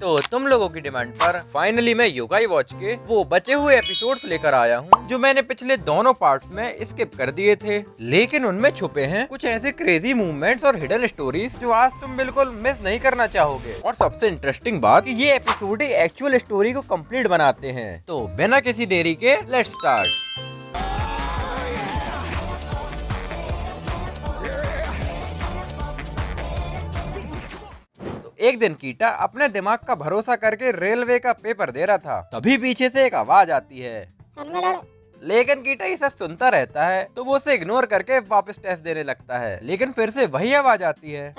तो तुम लोगों की डिमांड पर फाइनली मैं योगाई वॉच के वो बचे हुए एपिसोड्स लेकर आया हूँ जो मैंने पिछले दोनों पार्ट्स में स्किप कर दिए थे, लेकिन उनमें छुपे हैं कुछ ऐसे क्रेजी मूवमेंट्स और हिडन स्टोरीज जो आज तुम बिल्कुल मिस नहीं करना चाहोगे। और सबसे इंटरेस्टिंग बात कि ये एपिसोड ही एक्चुअल स्टोरी को कंप्लीट बनाते हैं। तो बिना किसी देरी के लेट्स स्टार्ट। एक दिन कीटा अपने दिमाग का भरोसा करके रेलवे का पेपर दे रहा था, तभी पीछे से एक आवाज आती है। लेकिन कीटा ये सब सुनता रहता है तो वो उसे इग्नोर करके वापस टेस्ट देने लगता है, लेकिन फिर से वही आवाज आती है।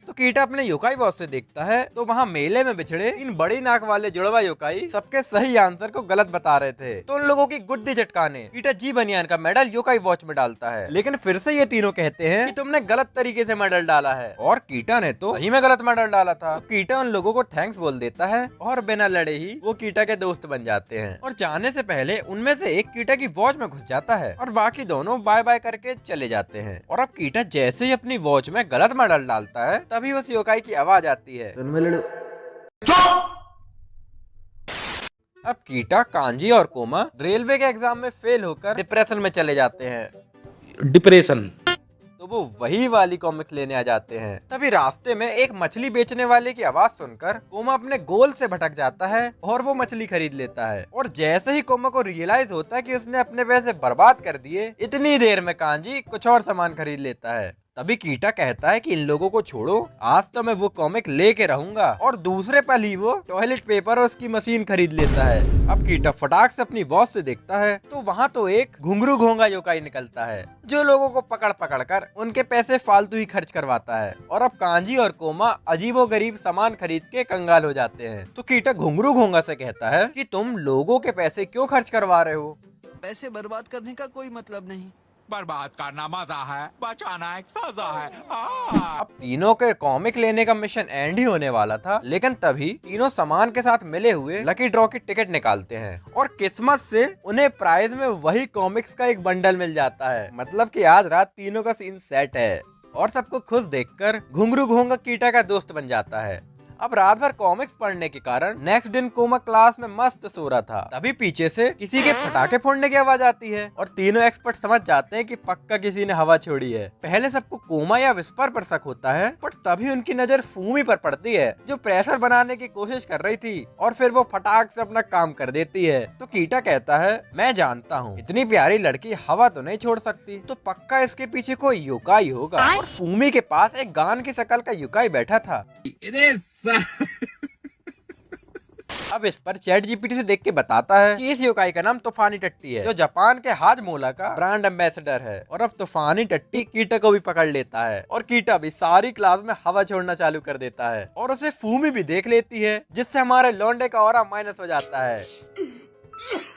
तो कीटा अपने योकाई बॉस से देखता है तो वहाँ मेले में बिछड़े इन बड़ी नाक वाले जुड़वा योकाई सबके सही आंसर को गलत बता रहे थे। तो उन लोगों की गुड्डी झटकाने कीटा जी बनियान का मेडल योकाई वॉच में डालता है, लेकिन फिर से ये तीनों कहते हैं कि तुमने गलत तरीके से मेडल डाला है, और कीटा ने तो सही में गलत मेडल डाला था। तो कीटा उन लोगों को थैंक्स बोल देता है और बिना लड़े ही वो कीटा के दोस्त बन जाते हैं। और जाने से पहले उनमें से एक कीटा की वॉच में घुस जाता है और बाकी दोनों बाय बाय करके चले जाते हैं। और अब कीटा जैसे ही अपनी वॉच में गलत मेडल डालता है तभी उस योकाई की आवाज आती है। अब कीटा, कांजी और कोमा रेलवे के एग्जाम में फेल होकर डिप्रेशन में चले जाते हैं। डिप्रेशन तो वो वही वाली कॉमिक्स लेने आ जाते हैं। तभी रास्ते में एक मछली बेचने वाले की आवाज सुनकर कोमा अपने गोल से भटक जाता है और वो मछली खरीद लेता है। और जैसे ही कोमा को रियलाइज होता है कि उसने अपने पैसे बर्बाद कर दिए, इतनी देर में कांजी कुछ और सामान खरीद लेता है। तभी कीटा कहता है कि इन लोगों को छोड़ो, आज तो मैं वो कॉमिक लेके रहूंगा। और दूसरे पल ही वो टॉयलेट पेपर और उसकी मशीन खरीद लेता है। अब कीटा फटाक से अपनी बॉस से देखता है तो वहाँ तो एक घुंघरू घोंगा योकाई निकलता है जो लोगों को पकड़ पकड़ कर उनके पैसे फालतू ही खर्च करवाता है। और अब कांजी और कोमा अजीबो गरीब सामान खरीद के कंगाल हो जाते हैं। तो कीटा घुंघरू घोंगा से कहता है कि तुम लोगों के पैसे क्यों खर्च करवा रहे हो? पैसे बर्बाद करने का कोई मतलब नहीं। बर्बाद करना मजा है, बचाना एक सजा है। अब तीनों के कॉमिक लेने का मिशन एंड ही होने वाला था, लेकिन तभी तीनों सामान के साथ मिले हुए लकी ड्रॉ की टिकट निकालते हैं और किस्मत से उन्हें प्राइज में वही कॉमिक्स का एक बंडल मिल जाता है। मतलब कि आज रात तीनों का सीन सेट है। और सबको खुश देखकर घुंघरू घोंगा कीटा का दोस्त बन जाता है। अब रात भर कॉमिक्स पढ़ने के कारण नेक्स्ट दिन कोमा क्लास में मस्त सो रहा था, तभी पीछे से किसी के पटाखे फोड़ने की आवाज आती है और तीनों एक्सपर्ट समझ जाते हैं कि पक्का किसी ने हवा छोड़ी है। पहले सबको कोमा या विस्पर पर शक होता है, पर तभी उनकी नजर फूमी पर पड़ती है जो प्रेशर बनाने की कोशिश कर रही थी, और फिर वो फटाक से अपना काम कर देती है। तो कीटा कहता है, मैं जानता हूँ इतनी प्यारी लड़की हवा तो नहीं छोड़ सकती, तो पक्का इसके पीछे कोई योकाई होगा। और फूमी के पास एक गान की शक्ल का योकाई बैठा था। अब इस पर चैट जीपीटी से देख के बताता है कि इस योकाई का नाम तूफानी टट्टी है जो जापान के हाजमोला का ब्रांड एम्बेसडर है। और अब तूफानी टट्टी कीटा को भी पकड़ लेता है और कीटा भी सारी क्लास में हवा छोड़ना चालू कर देता है और उसे फूमी भी देख लेती है, जिससे हमारे लौंडे का ऑरा माइनस हो जाता है।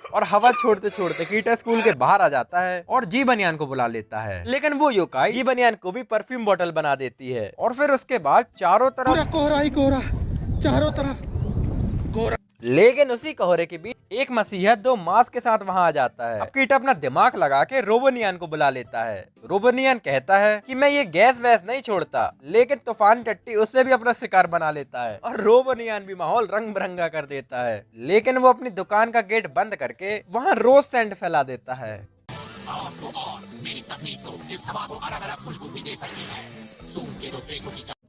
और हवा छोड़ते छोड़ते कीटा स्कूल के बाहर आ जाता है और जी बनियान को बुला लेता है, लेकिन वो योकाई जी बनियान को भी परफ्यूम बोतल बना देती है। और फिर उसके बाद चारों तरफ कोहरा ही कोहरा, चारों तरफ कोहरा। लेकिन उसी कोहरे के बीच एक मसीहा दो मास्क के साथ वहां आ जाता है। अब कीटा अपना दिमाग लगा के रोबोनियन को बुला लेता है। रोबोनियन कहता है कि मैं ये गैस वैस नहीं छोड़ता, लेकिन तूफान टट्टी उससे भी अपना शिकार बना लेता है और रोबोनियन भी माहौल रंग बिरंगा कर देता है। लेकिन वो अपनी दुकान का गेट बंद करके वहाँ रोज सेंट फैला देता है।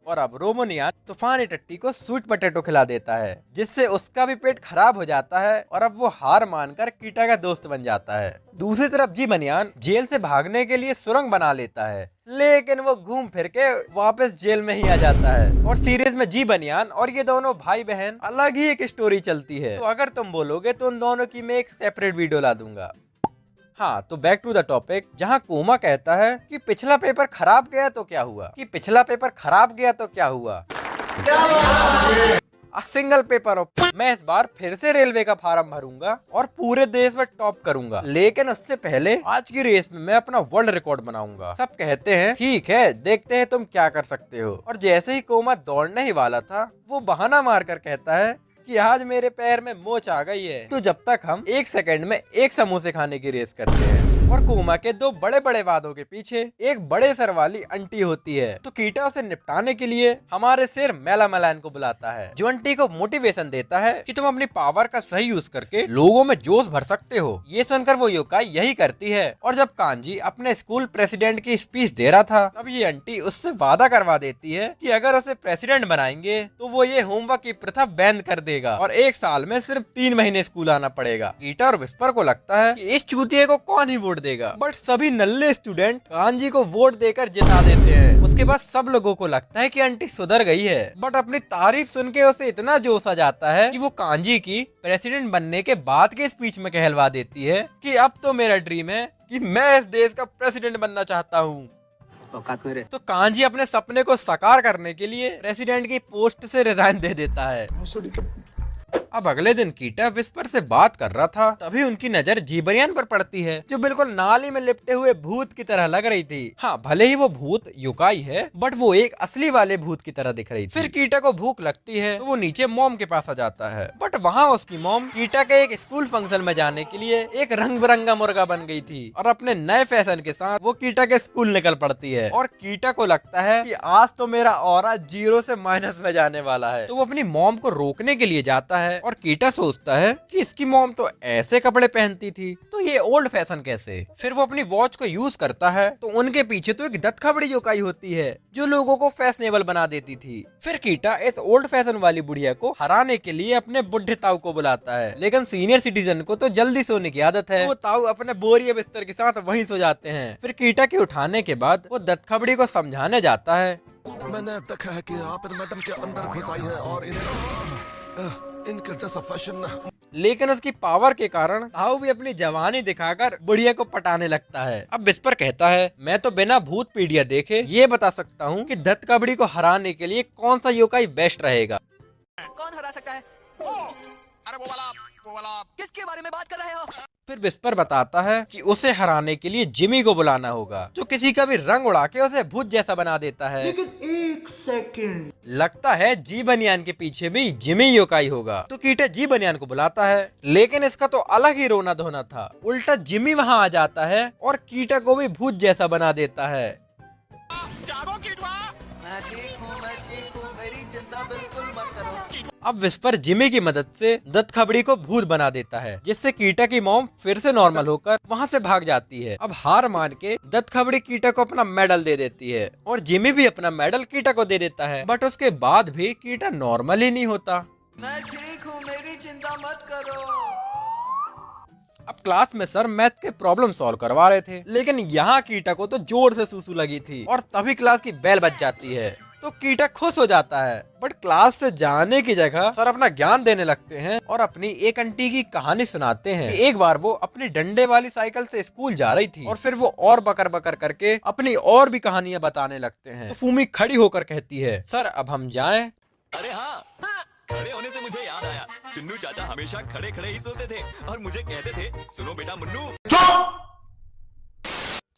और अब रोबोनियन तूफानी टट्टी को स्वीट पोटैटो खिला देता है, जिससे उसका भी पेट खराब हो जाता है और अब वो हार मानकर कीटा का दोस्त बन जाता है। दूसरी तरफ जी बनियान जेल से भागने के लिए सुरंग बना लेता है, लेकिन वो घूम फिर के वापस जेल में ही आ जाता है। और सीरीज में जी बनियान और ये दोनों भाई बहन अलग ही एक स्टोरी चलती है। तो अगर तुम बोलोगे तो उन दोनों की मैं एक सेपरेट वीडियो ला दूंगा। हाँ, तो बैक टू द टॉपिक, जहाँ कोमा कहता है कि पिछला पेपर खराब गया तो क्या हुआ, कि पिछला पेपर खराब गया तो क्या हुआ, सिंगल पेपर ऑफ। मैं इस बार फिर से रेलवे का फार्म भरूंगा और पूरे देश में टॉप करूंगा, लेकिन उससे पहले आज की रेस में मैं अपना वर्ल्ड रिकॉर्ड बनाऊंगा। सब कहते हैं ठीक है, देखते हैं तुम क्या कर सकते हो। और जैसे ही कोमा दौड़ने ही वाला था, वो बहाना मारकर कहता है कि आज मेरे पैर में मोच आ गई है, तो जब तक हम 1 सेकंड में 1 समोसे खाने की रेस करते हैं। और कुमा के दो बड़े बड़े वादों के पीछे एक बड़े सर वाली आंटी होती है। तो कीटा उसे निपटाने के लिए हमारे शेर मेला मेलान को बुलाता है, जो आंटी को मोटिवेशन देता है कि तुम अपनी पावर का सही यूज करके लोगों में जोश भर सकते हो। ये सुनकर वो योकाई यही करती है। और जब कांजी अपने स्कूल प्रेसिडेंट की स्पीच दे रहा था, तब ये आंटी उससे वादा करवा देती है कि अगर उसे प्रेसिडेंट बनाएंगे तो वो ये होमवर्क की प्रथा बैन कर देगा और 1 साल में सिर्फ 3 महीने स्कूल आना पड़ेगा। कीटा और विस्पर को लगता है कि इस चूतिए को कौन ही वोट देगा, बट सभी नल्ले स्टूडेंट कांजी को वोट देकर जिता देते हैं। उसके बाद सब लोगों को लगता है कि आंटी सुधर गई है, बट अपनी तारीफ सुन के उसे इतना जोश आ जाता है कि वो कांजी की प्रेसिडेंट बनने के बाद के स्पीच में कहलवा देती है कि अब तो मेरा ड्रीम है कि मैं इस देश का प्रेसिडेंट बनना चाहता हूँ। तो कांजी अपने सपने को साकार करने के लिए प्रेसिडेंट की पोस्ट से रिजाइन दे देता है। अब अगले दिन कीटा विस्पर से बात कर रहा था, तभी उनकी नजर जीबरियन पर पड़ती है, जो बिल्कुल नाली में लिपटे हुए भूत की तरह लग रही थी। हाँ, भले ही वो भूत युकाई है, बट वो एक असली वाले भूत की तरह दिख रही थी। फिर कीटा को भूख लगती है तो वो नीचे मॉम के पास आ जाता है, बट वहाँ उसकी मॉम कीटा के एक स्कूल फंक्शन में जाने के लिए एक रंग बिरंगा मुर्गा बन गई थी और अपने नए फैशन के साथ वो कीटा के स्कूल निकल पड़ती है। और कीटा को लगता है कि आज तो मेरा ऑरा 0 से माइनस में जाने वाला है, तो वो अपनी मॉम को रोकने के लिए जाता है। और कीटा सोचता है कि इसकी मॉम तो ऐसे कपड़े पहनती थी, तो ये ओल्ड फैशन कैसे। फिर वो अपनी वॉच को यूज करता है तो उनके पीछे तो एक दत्तखबड़ी योकाई होती है जो लोगों को फैशनेबल बना देती थी। फिर कीटा इस ओल्ड फैशन वाली बुढ़िया को हराने के लिए अपने बुढ़े ताऊ को बुलाता है, लेकिन सीनियर सिटीजन को तो जल्दी सोने की आदत है। वो ताऊ अपने बोरिया बिस्तर के साथ वहीं सो जाते हैं। फिर कीटा के उठाने के बाद वो दत्तखबड़ी को समझाने जाता है, मैंने देखा है कि आप इन मैडम के अंदर घुस आई है और इनके जैसा फैशन। लेकिन उसकी पावर के कारण ताऊ भी अपनी जवानी दिखाकर बुढ़िया को पटाने लगता है। अब विस्पर कहता है, मैं तो बिना भूत पीढ़िया देखे ये बता सकता हूँ कि दत्तखबड़ी को हराने के लिए कौन सा योकाई बेस्ट रहेगा। कौन हरा सकता है? अरे वो वाला किसके बारे में बात कर रहे हो? फिर विस्पर बताता है कि उसे हराने के लिए जिमी को बुलाना होगा, जो किसी का भी रंग उड़ा के उसे भूत जैसा बना देता है। लेकिन 1 सेकंड, लगता है जी बनियान के पीछे भी जिमी योकाई होगा। तो कीटा जी बनियान को बुलाता है, लेकिन इसका तो अलग ही रोना धोना था। उल्टा जिमी वहाँ आ जाता है और कीटा को भी भूत जैसा बना देता है। जागो कीटवा। मैं ठीक हूँ, मेरी चिंता बिल्कुल मत करो। अब विस्पर जिमी की मदद से दत्तखबड़ी को भूत बना देता है, जिससे कीटा की मॉम फिर से नॉर्मल होकर वहाँ से भाग जाती है। अब हार मान के दत्तखबड़ी कीटा को अपना मेडल दे देती है और जिमी भी अपना मेडल कीटा को दे देता है, बट उसके बाद भी कीटा नॉर्मल ही नहीं होता। मैं ठीक हूँ, मेरी चिंता मत करो। अब क्लास में सर मैथ के प्रॉब्लम सॉल्व करवा रहे थे, लेकिन यहाँ कीटा को तो जोर से सूसू लगी थी और तभी क्लास की बेल बज जाती है। तो कीटा खुश हो जाता है, बट क्लास से जाने की जगह सर अपना ज्ञान देने लगते हैं और अपनी एक आंटी की कहानी सुनाते हैं कि एक बार वो अपनी डंडे वाली साइकिल से स्कूल जा रही थी और फिर वो और बकर बकर करके अपनी और भी कहानियां बताने लगते हैं। तो फूमी खड़ी होकर कहती है, सर अब हम जाएं? अरे हाँ, खड़े होने से मुझे याद आया, चुन्नू चाचा हमेशा खड़े खड़े ही सोते थे और मुझे कहते थे, सुनो बेटा मुन्नू।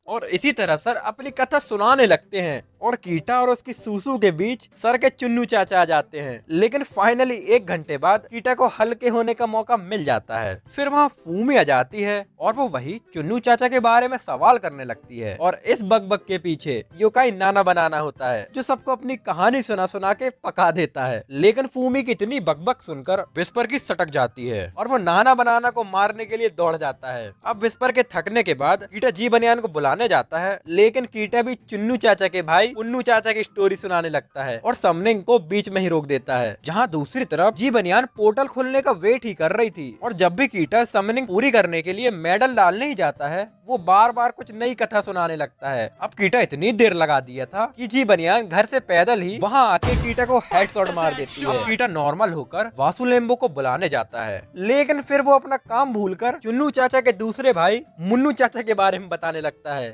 और इसी तरह सर अपनी कथा सुनाने लगते हैं और कीटा और उसकी सूसू के बीच सर के चुन्नू चाचा आ जाते हैं। लेकिन फाइनली 1 घंटे बाद कीटा को हल्के होने का मौका मिल जाता है। फिर वहाँ फूमी आ जाती है और वो वही चुन्नू चाचा के बारे में सवाल करने लगती है। और इस बकबक के पीछे योकाई नाना बनाना होता है, जो सबको अपनी कहानी सुना सुना के पका देता है। लेकिन फूमी की इतनी बकबक सुनकर विस्पर की सटक जाती है और वो नाना बनाना को मारने के लिए दौड़ जाता है। अब विस्पर के थकने के बाद कीटा जी बनियान को बुलाने जाता है, लेकिन कीटा भी चुन्नू चाचा के भाई उन्नू चाचा की स्टोरी सुनाने लगता है और समनिंग को बीच में ही रोक देता है। जहाँ दूसरी तरफ जी बनियान पोर्टल खुलने का वेट ही कर रही थी और जब भी कीटा समनिंग पूरी करने के लिए मेडल डालने ही जाता है, वो बार बार कुछ नई कथा सुनाने लगता है। अब कीटा इतनी देर लगा दिया था कि जी बनियान घर से पैदल ही वहाँ आके कीटा को हेडशॉट मार देती है। कीटा नॉर्मल होकर वासुलेम्बो को बुलाने जाता है, लेकिन फिर वो अपना काम भूलकर चुन्नू चाचा के दूसरे भाई मुन्नू चाचा के बारे में बताने लगता है।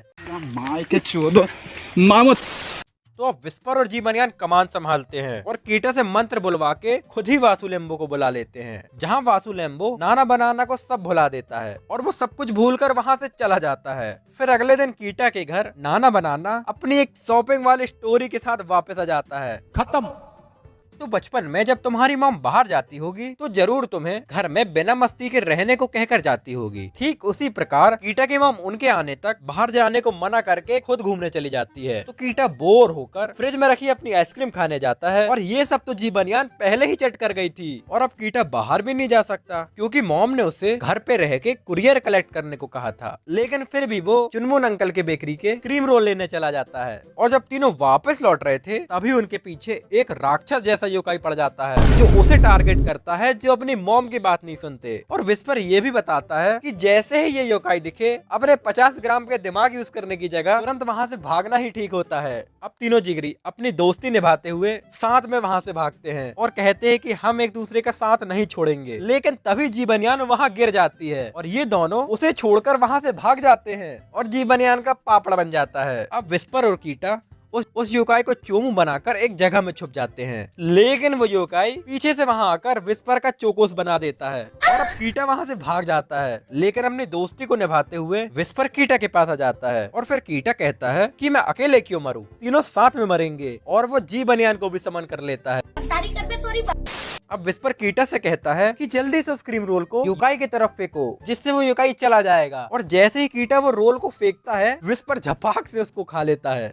तो अब विस्पर और जी बनियान कमान संभालते हैं और कीटा से मंत्र बुलवा के खुद ही वासुलेम्बो को बुला लेते हैं, जहां वासुलेम्बो नाना बनाना को सब भुला देता है और वो सब कुछ भूलकर वहां से चला जाता है। फिर अगले दिन कीटा के घर नाना बनाना अपनी एक शॉपिंग वाली स्टोरी के साथ वापस आ जाता है। खत्म। तो बचपन में जब तुम्हारी मॉम बाहर जाती होगी तो जरूर तुम्हें घर में बिना मस्ती के रहने को कहकर जाती होगी। ठीक उसी प्रकार कीटा की मॉम उनके आने तक बाहर जाने को मना करके खुद घूमने चली जाती है। तो कीटा बोर होकर फ्रिज में रखी अपनी आइसक्रीम खाने जाता है और ये सब तो जी बनियान पहले ही चट कर गई थी और अब कीटा बाहर भी नहीं जा सकता क्योंकि मॉम ने उसे घर पे रह के कुरियर कलेक्ट करने को कहा था। लेकिन फिर भी वो चुनमुन अंकल के बेकरी के क्रीम रोल लेने चला जाता है और जब तीनों वापस लौट रहे थे तभी उनके पीछे एक राक्षस जैसा योकाई पड़ जाता है जो उसे टारगेट करता है, जो अपनी मॉम की बात नहीं सुनते। और विस्पर ये भी बताता है कि जैसे ही ये योकाई दिखे अपने 50 ग्राम के दिमाग यूज करने की जगह तुरंत वहाँ से भागना ही ठीक होता है। अब तीनों जिगरी अपनी दोस्ती निभाते हुए साथ में वहाँ से भागते हैं और कहते हैं कि हम एक दूसरे का साथ नहीं छोड़ेंगे। लेकिन तभी जी बनियान वहाँ गिर जाती है और ये दोनों उसे छोड़कर वहाँ से भाग जाते हैं और जी बनियान का पापड़ बन जाता है। अब विस्पर और कीटा उस योकाई को चोमू बनाकर एक जगह में छुप जाते हैं, लेकिन वो योकाई पीछे से वहां आकर विस्पर का चोकोस बना देता है और अब कीटा वहां से भाग जाता है। लेकिन अपनी दोस्ती को निभाते हुए विस्पर कीटा के पास आ जाता है और फिर कीटा कहता है कि मैं अकेले क्यों मरूं, तीनों साथ में मरेंगे और वो जी बनियान को भी समन कर लेता है। अब विस्पर कीटा से कहता है कि जल्दी से उस क्रीम रोल को योकाई की तरफ फेंको जिससे वो योकाई चला जाएगा। और जैसे ही कीटा वो रोल को फेंकता है विस्पर झपाक से उसको खा लेता है।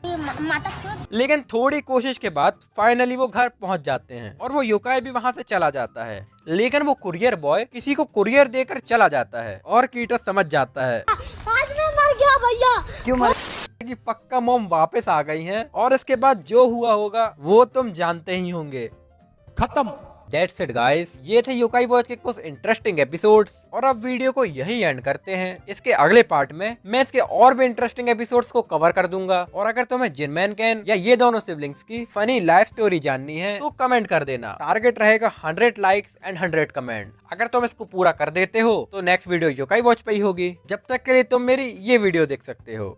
लेकिन थोड़ी कोशिश के बाद फाइनली वो घर पहुंच जाते हैं और वो योकाई भी वहां से चला जाता है। लेकिन वो कुरियर बॉय किसी को कुरियर देकर चला जाता है और कीटा समझ जाता है आज मैं मर गया भैया। क्यों मर कि पक्का मॉम वापस आ गई हैं और इसके बाद जो हुआ होगा वो तुम जानते ही होंगे। खत्म। That's it guys, ये थे योकाई वॉच के कुछ इंटरेस्टिंग एपिसोड्स और अब वीडियो को यही एंड करते हैं। इसके अगले पार्ट में मैं इसके और भी इंटरेस्टिंग एपिसोड्स को कवर कर दूंगा और अगर तुम्हें जिनमैन कैन या ये दोनों सिबलिंग्स की फनी लाइफ स्टोरी जाननी है तो कमेंट कर देना। टारगेट रहेगा 100 लाइक्स एंड 100 कमेंट। अगर तुम इसको पूरा कर देते हो तो नेक्स्ट वीडियो योकाई वॉच पे ही होगी। जब तक के लिए तुम मेरी ये वीडियो देख सकते हो।